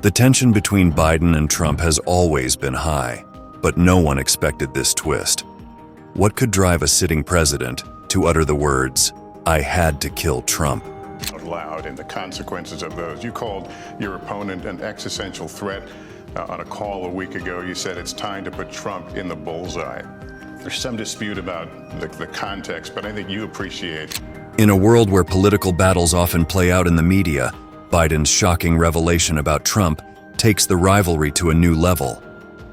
The tension between Biden and Trump has always been high, but no one expected this twist. What could drive a sitting president to utter the words, "I had to kill Trump"? Out loud and the consequences of those. You called your opponent an existential threat. On a call a week ago, you said it's time to put Trump in the bullseye. There's some dispute about the context, but I think you appreciate. In a world where political battles often play out in the media, Biden's shocking revelation about Trump takes the rivalry to a new level.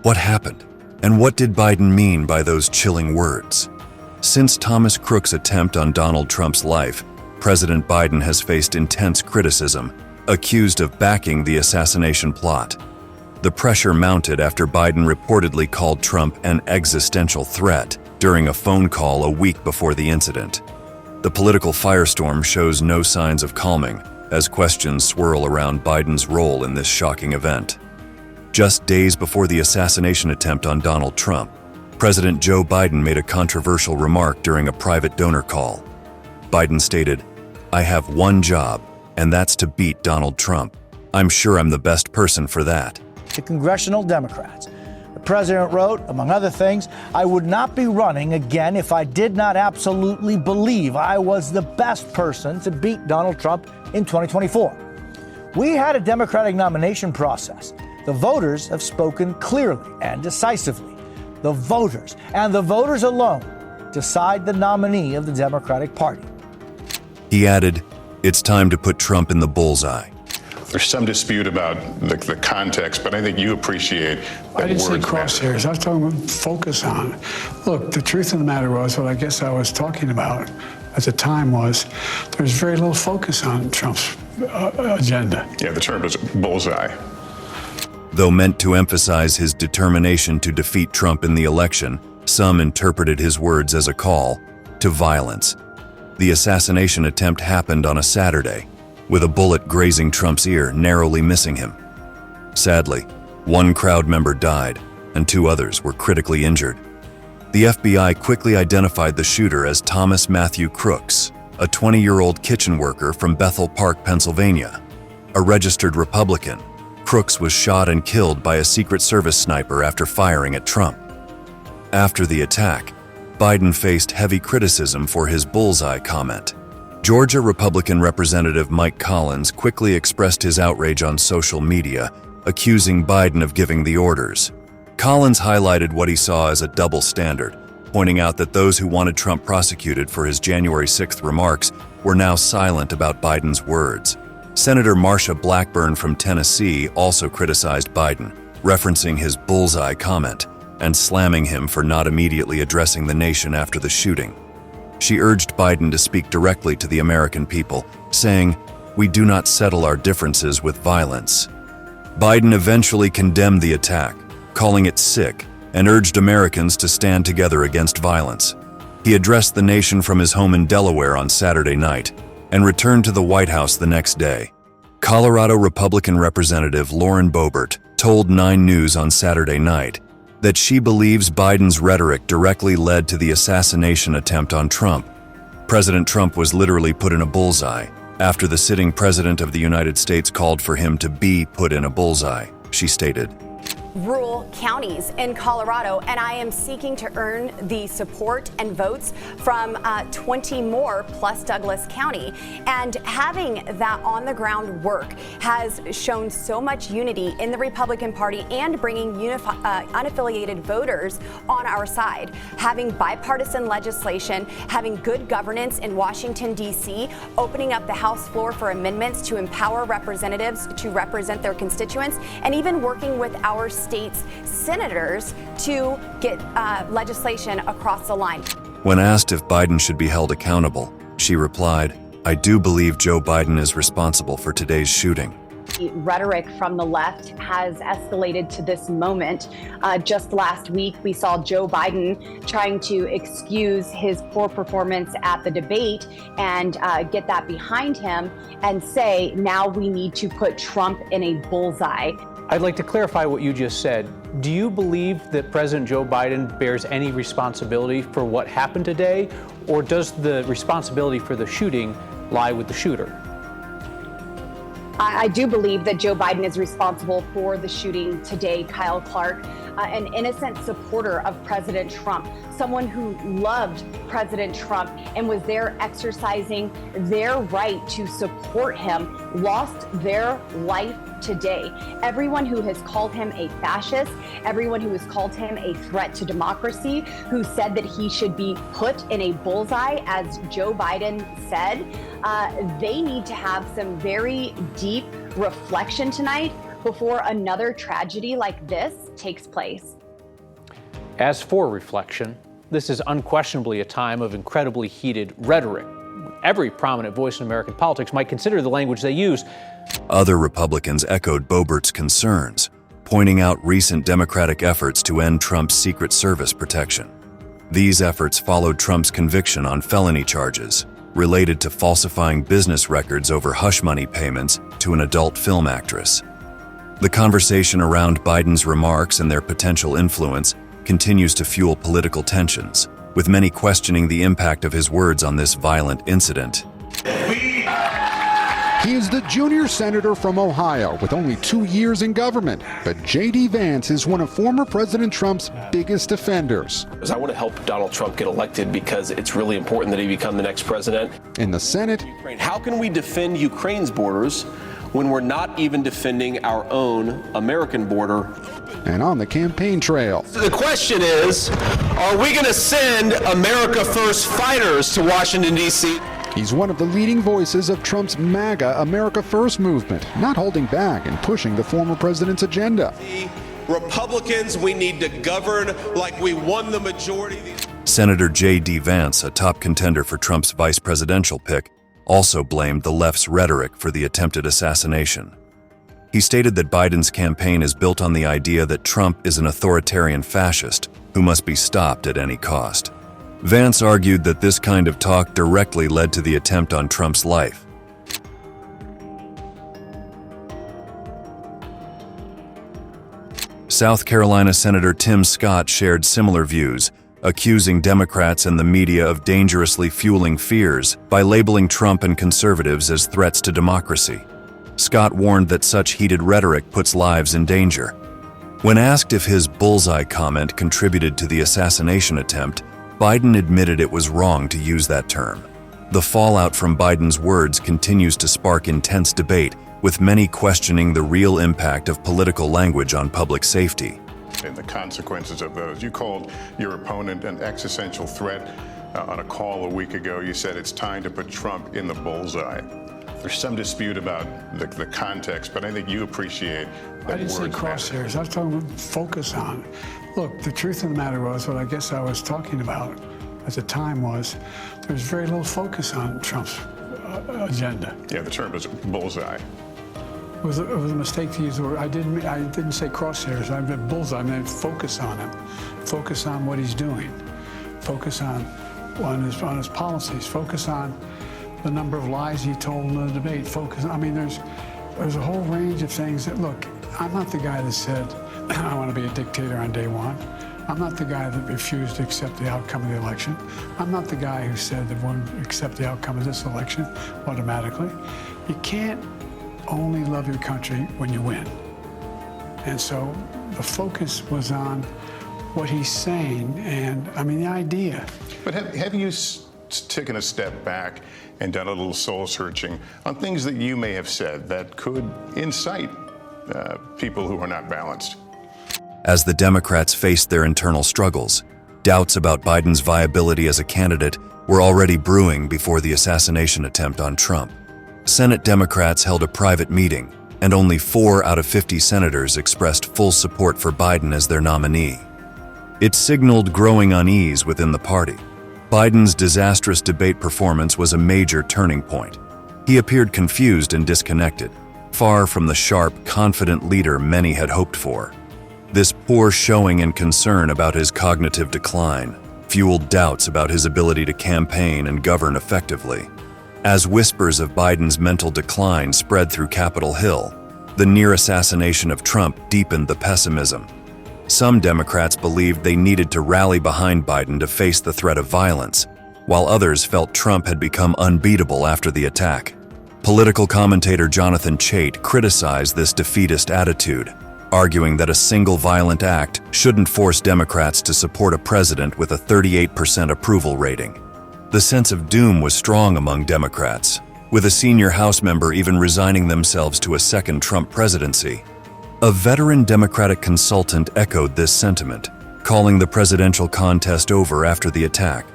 What happened? And what did Biden mean by those chilling words? Since Thomas Crook's attempt on Donald Trump's life, President Biden has faced intense criticism, accused of backing the assassination plot. The pressure mounted after Biden reportedly called Trump an existential threat during a phone call a week before the incident. The political firestorm shows no signs of calming as questions swirl around Biden's role in this shocking event. Just days before the assassination attempt on Donald Trump, President Joe Biden made a controversial remark during a private donor call. Biden stated, "I have one job, and that's to beat Donald Trump. I'm sure I'm the best person for that." To congressional Democrats, the president wrote, among other things, "I would not be running again if I did not absolutely believe I was the best person to beat Donald Trump in 2024. We had a Democratic nomination process. The voters have spoken clearly and decisively. The voters, and the voters alone, decide the nominee of the Democratic Party." He added, "It's time to put Trump in the bullseye." There's some dispute about the context, but I think you appreciate that I didn't say words matter. crosshairs. I was talking about focus on. Look, the truth of the matter was, what I guess I was talking about at the time was, there's very little focus on Trump's agenda. Yeah, the term is bullseye. Though meant to emphasize his determination to defeat Trump in the election, some interpreted his words as a call to violence. The assassination attempt happened on a Saturday, with a bullet grazing Trump's ear, narrowly missing him. Sadly, one crowd member died, and 2 others were critically injured. The FBI quickly identified the shooter as Thomas Matthew Crooks, a 20-year-old kitchen worker from Bethel Park, Pennsylvania. A registered Republican, Crooks was shot and killed by a Secret Service sniper after firing at Trump. After the attack, Biden faced heavy criticism for his bullseye comment. Georgia Republican Representative Mike Collins quickly expressed his outrage on social media, accusing Biden of giving the orders. Collins highlighted what he saw as a double standard, pointing out that those who wanted Trump prosecuted for his January 6th remarks were now silent about Biden's words. Senator Marsha Blackburn from Tennessee also criticized Biden, referencing his bullseye comment and slamming him for not immediately addressing the nation after the shooting. She urged Biden to speak directly to the American people, saying, "We do not settle our differences with violence." Biden eventually condemned the attack, calling it sick, and urged Americans to stand together against violence. He addressed the nation from his home in Delaware on Saturday night and returned to the White House the next day. Colorado Republican Representative Lauren Boebert told 9 News on Saturday night that she believes Biden's rhetoric directly led to the assassination attempt on Trump. President Trump was literally put in a bullseye after the sitting president of the United States called for him to be put in a bullseye, she stated. Rural counties in Colorado, and I am seeking to earn the support and votes from 20 more plus Douglas County. And having that on the ground work has shown so much unity in the Republican Party and bringing unaffiliated voters on our side. Having bipartisan legislation, having good governance in Washington, D.C., opening up the House floor for amendments to empower representatives to represent their constituents, and even working with our state's senators to get legislation across the line. When asked if Biden should be held accountable, she replied, "I do believe Joe Biden is responsible for today's shooting." The rhetoric from the left has escalated to this moment. Just last week, we saw Joe Biden trying to excuse his poor performance at the debate and get that behind him and say, now we need to put Trump in a bullseye. I'd like to clarify what you just said. Do you believe that President Joe Biden bears any responsibility for what happened today, or does the responsibility for the shooting lie with the shooter? I do believe that Joe Biden is responsible for the shooting today. Kyle Clark, an innocent supporter of President Trump, someone who loved President Trump and was there exercising their right to support him, lost their life today. Everyone who has called him a fascist, everyone who has called him a threat to democracy, who said that he should be put in a bullseye, as Joe Biden said, they need to have some very deep reflection tonight before another tragedy like this takes place. As for reflection, this is unquestionably a time of incredibly heated rhetoric. Every prominent voice in American politics might consider the language they use. Other Republicans echoed Boebert's concerns, pointing out recent Democratic efforts to end Trump's Secret Service protection. These efforts followed Trump's conviction on felony charges related to falsifying business records over hush money payments to an adult film actress. The conversation around Biden's remarks and their potential influence continues to fuel political tensions, with many questioning the impact of his words on this violent incident. He is the junior senator from Ohio with only 2 years in government, but J.D. Vance is one of former President Trump's biggest defenders. I want to help Donald Trump get elected because it's really important that he become the next president. In the Senate, How can we defend Ukraine's borders when we're not even defending our own American border? and on the campaign trail. The question is, are we going to send America First fighters to Washington, D.C.? He's one of the leading voices of Trump's MAGA America First movement, not holding back and pushing the former president's agenda. Republicans, we need to govern like we won the majority. Senator J.D. Vance, a top contender for Trump's vice presidential pick, also blamed the left's rhetoric for the attempted assassination. He stated that Biden's campaign is built on the idea that Trump is an authoritarian fascist who must be stopped at any cost. Vance argued that this kind of talk directly led to the attempt on Trump's life. South Carolina Senator Tim Scott shared similar views, accusing Democrats and the media of dangerously fueling fears by labeling Trump and conservatives as threats to democracy. Scott warned that such heated rhetoric puts lives in danger. When asked if his bullseye comment contributed to the assassination attempt, Biden admitted it was wrong to use that term. The fallout from Biden's words continues to spark intense debate, with many questioning the real impact of political language on public safety. And the consequences of those. You called your opponent an existential threat on a call a week ago. You said it's time to put Trump in the bullseye. There's some dispute about the context, but I think you appreciate that. I didn't say crosshairs. I was talking about focus on. Look, the truth of the matter was, what I guess I was talking about at the time was, there was very little focus on Trump's agenda. Yeah, the term is bullseye. It was a mistake to use the word. I didn't say crosshairs. I meant bullseye. I meant focus on him. Focus on what he's doing. Focus on his policies. Focus on the number of lies he told in the debate. Focus. I mean, there's a whole range of things that, look, I'm not the guy that said I want to be a dictator on day one. I'm not the guy that refused to accept the outcome of the election. I'm not the guy who said that won't accept the outcome of this election automatically. You can't only love your country when you win. And so the focus was on what he's saying, and I mean the idea. But have you taken a step back and done a little soul searching on things that you may have said that could incite people who are not balanced? As the Democrats faced their internal struggles, doubts about Biden's viability as a candidate were already brewing before the assassination attempt on Trump. Senate Democrats held a private meeting, and only 4 out of 50 senators expressed full support for Biden as their nominee. It signaled growing unease within the party. Biden's disastrous debate performance was a major turning point. He appeared confused and disconnected, far from the sharp, confident leader many had hoped for. This poor showing and concern about his cognitive decline fueled doubts about his ability to campaign and govern effectively. As whispers of Biden's mental decline spread through Capitol Hill, the near assassination of Trump deepened the pessimism. Some Democrats believed they needed to rally behind Biden to face the threat of violence, while others felt Trump had become unbeatable after the attack. Political commentator Jonathan Chait criticized this defeatist attitude, arguing that a single violent act shouldn't force Democrats to support a president with a 38% approval rating. The sense of doom was strong among Democrats, with a senior House member even resigning themselves to a second Trump presidency. A veteran Democratic consultant echoed this sentiment, calling the presidential contest over after the attack.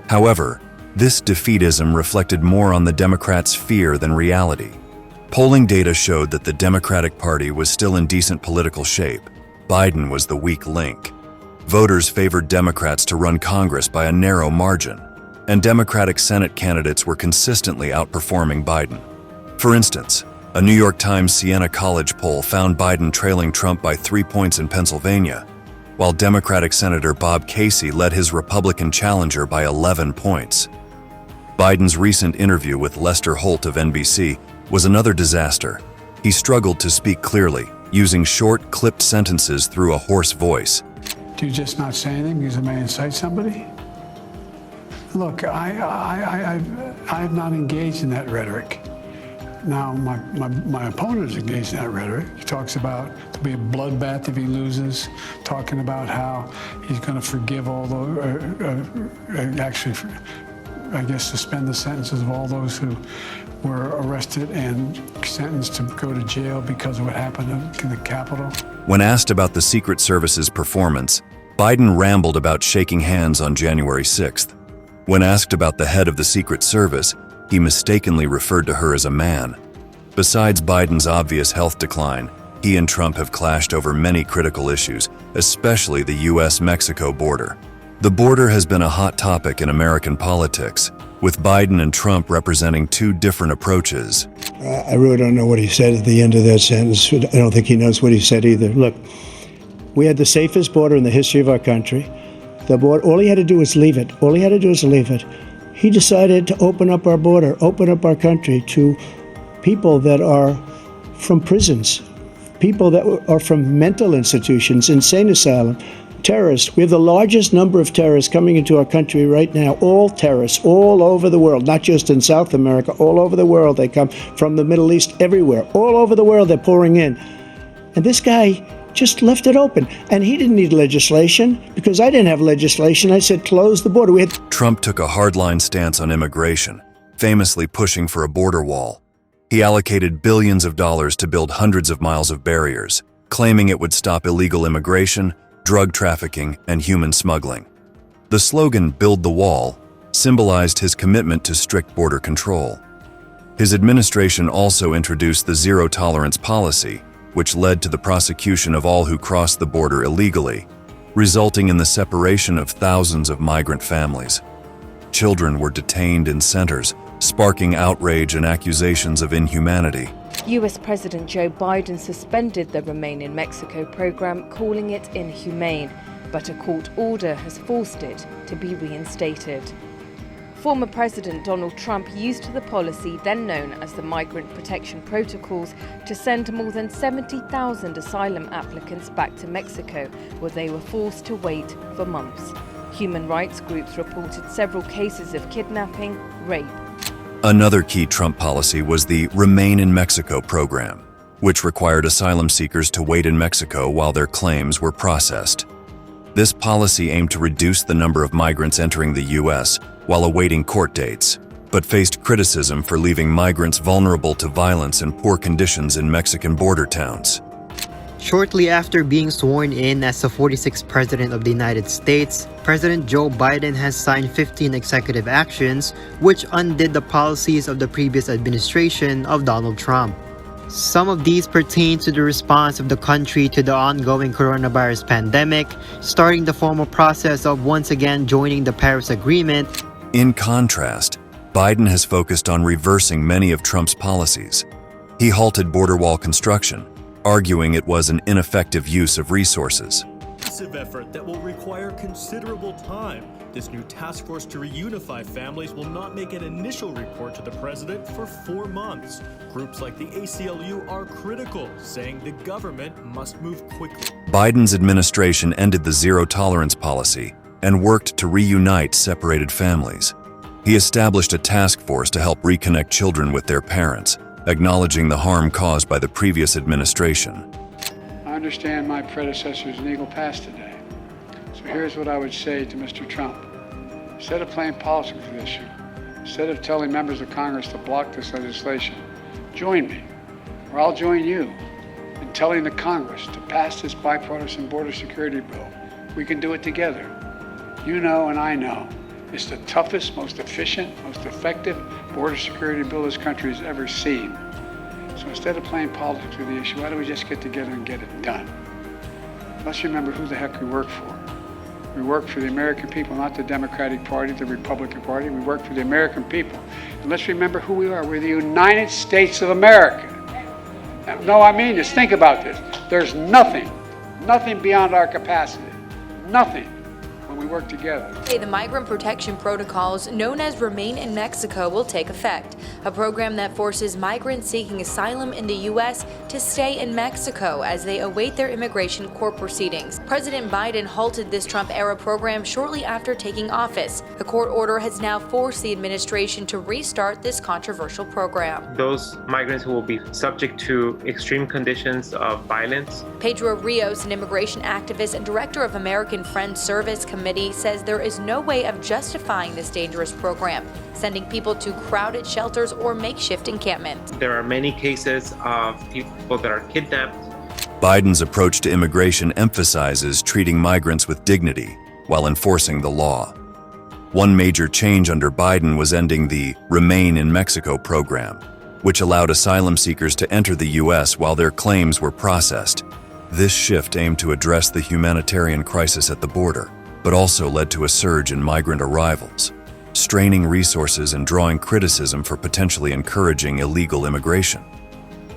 However, this defeatism reflected more on the Democrats' fear than reality. Polling data showed that the Democratic Party was still in decent political shape. Biden was the weak link. Voters favored Democrats to run Congress by a narrow margin, and Democratic Senate candidates were consistently outperforming Biden. For instance, a New York Times Siena College poll found Biden trailing Trump by 3 points in Pennsylvania, while Democratic Senator Bob Casey led his Republican challenger by 11 points. Biden's recent interview with Lester Holt of NBC was another disaster. He struggled to speak clearly, using short, clipped sentences through a hoarse voice. Do you just not say anything because it may incite somebody? Look, I have not engaged in that rhetoric. Now, my opponent is engaged in that rhetoric. He talks about there'll be a bloodbath if he loses, talking about how he's going to forgive all the, I guess, suspend the sentences of all those who were arrested and sentenced to go to jail because of what happened in the Capitol. When asked about the Secret Service's performance, Biden rambled about shaking hands on January 6th. When asked about the head of the Secret Service, he mistakenly referred to her as a man. Besides Biden's obvious health decline, he and Trump have clashed over many critical issues, especially the U.S.-Mexico border. The border has been a hot topic in American politics, with Biden and Trump representing two different approaches. I really don't know what he said at the end of that sentence. I don't think he knows what he said either. Look, we had the safest border in the history of our country. The border, all he had to do was leave it. All he had to do was leave it. He decided to open up our border, open up our country to people that are from prisons, people that are from mental institutions, insane asylum, terrorists. We have the largest number of terrorists coming into our country right now, all terrorists, all over the world, not just in South America, all over the world. They come from the Middle East, everywhere. All over the world, they're pouring in. And this guy just left it open. And he didn't need legislation because I didn't have legislation. I said, close the border. Trump took a hardline stance on immigration, famously pushing for a border wall. He allocated billions of dollars to build hundreds of miles of barriers, claiming it would stop illegal immigration, drug trafficking, and human smuggling. The slogan, "Build the Wall," symbolized his commitment to strict border control. His administration also introduced the zero-tolerance policy, which led to the prosecution of all who crossed the border illegally, resulting in the separation of thousands of migrant families. Children were detained in centers, sparking outrage and accusations of inhumanity. US President Joe Biden suspended the Remain in Mexico program, calling it inhumane, but a court order has forced it to be reinstated. Former President Donald Trump used the policy, then known as the Migrant Protection Protocols, to send more than 70,000 asylum applicants back to Mexico, where they were forced to wait for months. Human rights groups reported several cases of kidnapping, rape. Another key Trump policy was the Remain in Mexico program, which required asylum seekers to wait in Mexico while their claims were processed. This policy aimed to reduce the number of migrants entering the U.S. while awaiting court dates, but faced criticism for leaving migrants vulnerable to violence and poor conditions in Mexican border towns. Shortly after being sworn in as the 46th President of the United States, President Joe Biden has signed 15 executive actions which undid the policies of the previous administration of Donald Trump. Some of these pertain to the response of the country to the ongoing coronavirus pandemic, starting the formal process of once again joining the Paris Agreement. In contrast, Biden has focused on reversing many of Trump's policies. He halted border wall construction, arguing it was an ineffective use of resources. Massive effort that will require considerable time. This new task force to reunify families will not make an initial report to the president for 4 months. Groups like the ACLU are critical, saying the government must move quickly. Biden's administration ended the zero-tolerance policy and worked to reunite separated families. He established a task force to help reconnect children with their parents, acknowledging the harm caused by the previous administration. I understand my predecessor's legal past today. So here's what I would say to Mr. Trump. Instead of playing politics with this issue, instead of telling members of Congress to block this legislation, join me, or I'll join you, in telling the Congress to pass this bipartisan border security bill. We can do it together. You know and I know it's the toughest, most efficient, most effective border security bill this country has ever seen. So instead of playing politics with the issue, why don't we just get together and get it done? Let's remember who the heck we work for. We work for the American people, not the Democratic Party, the Republican Party. We work for the American people. And let's remember who we are. We're the United States of America. No, I mean this. Think about this. There's nothing beyond our capacity. Nothing. We work together. The migrant protection protocols known as Remain in Mexico will take effect, a program that forces migrants seeking asylum in the U.S. to stay in Mexico as they await their immigration court proceedings. President Biden halted this Trump-era program shortly after taking office. A court order has now forced the administration to restart this controversial program. Those migrants who will be subject to extreme conditions of violence. Pedro Rios, an immigration activist and director of American Friends Service Committee, says there is no way of justifying this dangerous program, sending people to crowded shelters or makeshift encampments. There are many cases of people that are kidnapped. Biden's approach to immigration emphasizes treating migrants with dignity while enforcing the law. One major change under Biden was ending the Remain in Mexico program, which allowed asylum seekers to enter the U.S. while their claims were processed. This shift aimed to address the humanitarian crisis at the border, but also led to a surge in migrant arrivals, straining resources and drawing criticism for potentially encouraging illegal immigration.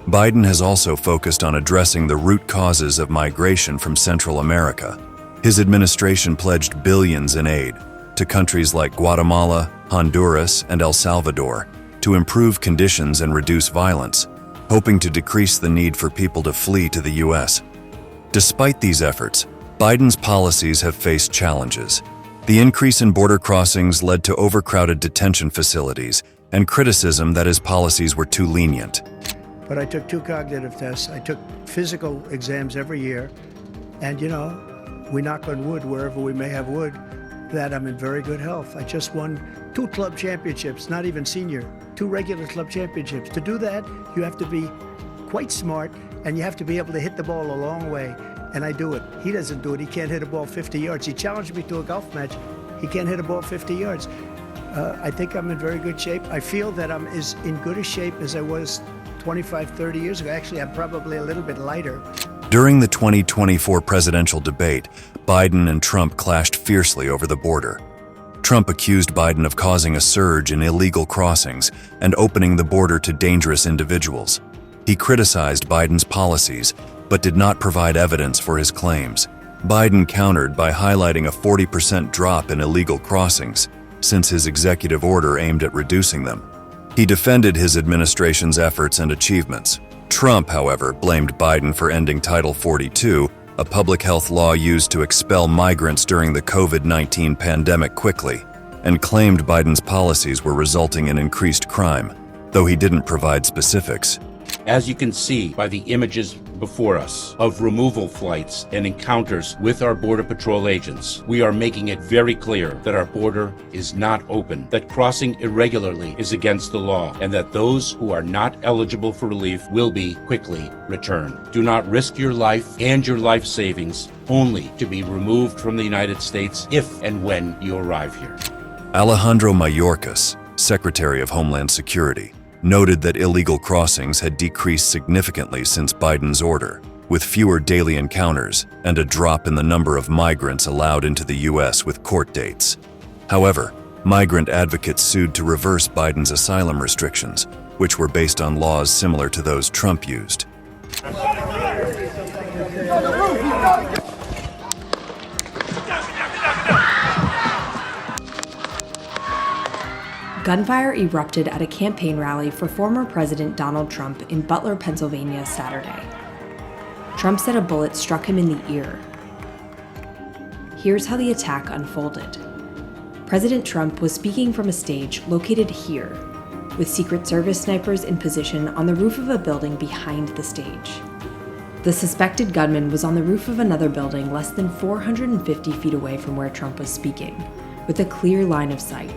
Biden has also focused on addressing the root causes of migration from Central America. His administration pledged billions in aid to countries like Guatemala, Honduras, and El Salvador to improve conditions and reduce violence, hoping to decrease the need for people to flee to the U.S. Despite these efforts, Biden's policies have faced challenges. The increase in border crossings led to overcrowded detention facilities and criticism that his policies were too lenient. But I took 2 cognitive tests. I took physical exams every year. And, you know, we knock on wood wherever we may have wood, that I'm in very good health. I just won 2 club championships, not even senior, 2 regular club championships. To do that, you have to be quite smart, and you have to be able to hit the ball a long way. And I do it. He doesn't do it. He can't hit a ball 50 yards. He challenged me to a golf match. He can't hit a ball 50 yards. I think I'm in very good shape. I feel that I'm as in good a shape as I was 25, 30 years ago. Actually, I'm probably a little bit lighter. During the 2024 presidential debate, Biden and Trump clashed fiercely over the border. Trump accused Biden of causing a surge in illegal crossings and opening the border to dangerous individuals. He criticized Biden's policies, but did not provide evidence for his claims. Biden countered by highlighting a 40% drop in illegal crossings since his executive order aimed at reducing them. He defended his administration's efforts and achievements. Trump, however, blamed Biden for ending Title 42, a public health law used to expel migrants during the COVID-19 pandemic quickly, and claimed Biden's policies were resulting in increased crime, though he didn't provide specifics. As you can see by the images before us of removal flights and encounters with our Border Patrol agents, we are making it very clear that our border is not open, that crossing irregularly is against the law, and that those who are not eligible for relief will be quickly returned. Do not risk your life and your life savings only to be removed from the United States if and when you arrive here. Alejandro Mayorkas, Secretary of Homeland Security, noted that illegal crossings had decreased significantly since Biden's order, with fewer daily encounters and a drop in the number of migrants allowed into the U.S. with court dates. However, migrant advocates sued to reverse Biden's asylum restrictions, which were based on laws similar to those Trump used. Gunfire erupted at a campaign rally for former President Donald Trump in Butler, Pennsylvania, Saturday. Trump said a bullet struck him in the ear. Here's how the attack unfolded. President Trump was speaking from a stage located here, with Secret Service snipers in position on the roof of a building behind the stage. The suspected gunman was on the roof of another building less than 450 feet away from where Trump was speaking, with a clear line of sight.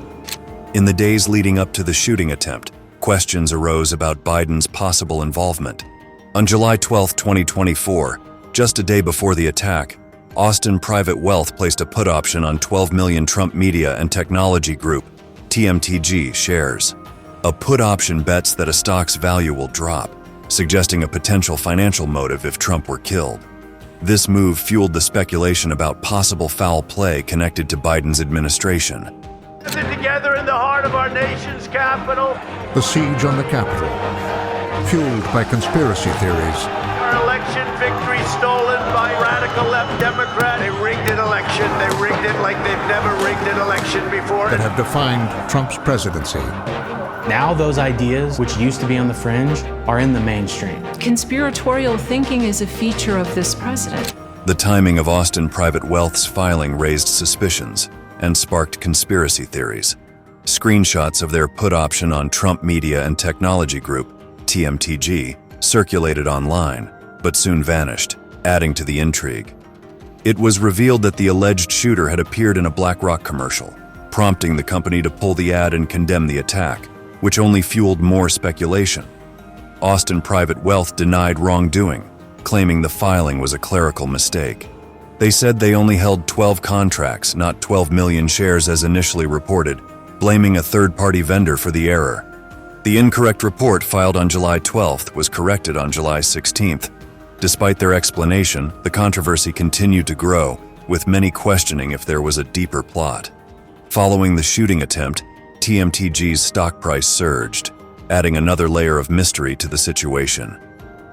In the days leading up to the shooting attempt, questions arose about Biden's possible involvement. On July 12, 2024, just a day before the attack, Austin Private Wealth placed a put option on 12 million Trump Media and Technology Group, TMTG, shares. A put option bets that a stock's value will drop, suggesting a potential financial motive if Trump were killed. This move fueled the speculation about possible foul play connected to Biden's administration. Together in the heart of our nation's capital. The siege on the Capitol, fueled by conspiracy theories. Our election victory stolen by radical left Democrats. They rigged an election. They rigged it like they've never rigged an election before. That have defined Trump's presidency. Now those ideas, which used to be on the fringe, are in the mainstream. Conspiratorial thinking is a feature of this president. The timing of Austin Private Wealth's filing raised suspicions and sparked conspiracy theories. Screenshots of their put option on Trump Media and Technology Group, TMTG, circulated online, but soon vanished, adding to the intrigue. It was revealed that the alleged shooter had appeared in a BlackRock commercial, prompting the company to pull the ad and condemn the attack, which only fueled more speculation. Austin Private Wealth denied wrongdoing, claiming the filing was a clerical mistake. They said they only held 12 contracts, not 12 million shares as initially reported, blaming a third-party vendor for the error. The incorrect report filed on July 12th was corrected on July 16th. Despite their explanation, the controversy continued to grow, with many questioning if there was a deeper plot. Following the shooting attempt, TMTG's stock price surged, adding another layer of mystery to the situation.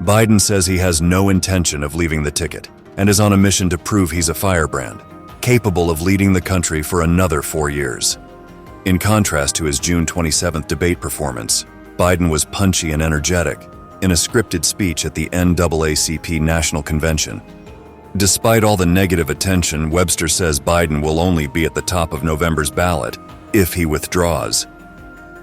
Biden says he has no intention of leaving the ticket and is on a mission to prove he's a firebrand, capable of leading the country for another 4 years. In contrast to his June 27th debate performance, Biden was punchy and energetic in a scripted speech at the NAACP National Convention. Despite all the negative attention, Webster says Biden will only be at the top of November's ballot if he withdraws.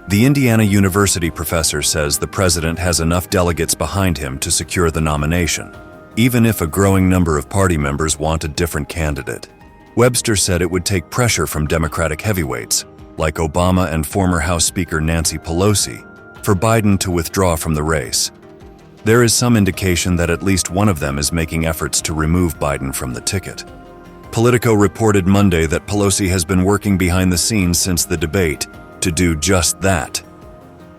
The Indiana University professor says the president has enough delegates behind him to secure the nomination, even if a growing number of party members want a different candidate. Webster said it would take pressure from Democratic heavyweights, like Obama and former House Speaker Nancy Pelosi, for Biden to withdraw from the race. There is some indication that at least one of them is making efforts to remove Biden from the ticket. Politico reported Monday that Pelosi has been working behind the scenes since the debate to do just that.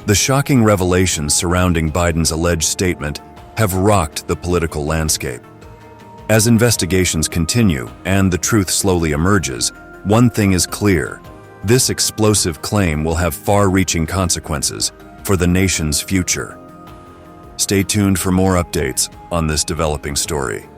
The shocking revelations surrounding Biden's alleged statement have rocked the political landscape. As investigations continue and the truth slowly emerges, one thing is clear: this explosive claim will have far-reaching consequences for the nation's future. Stay tuned for more updates on this developing story.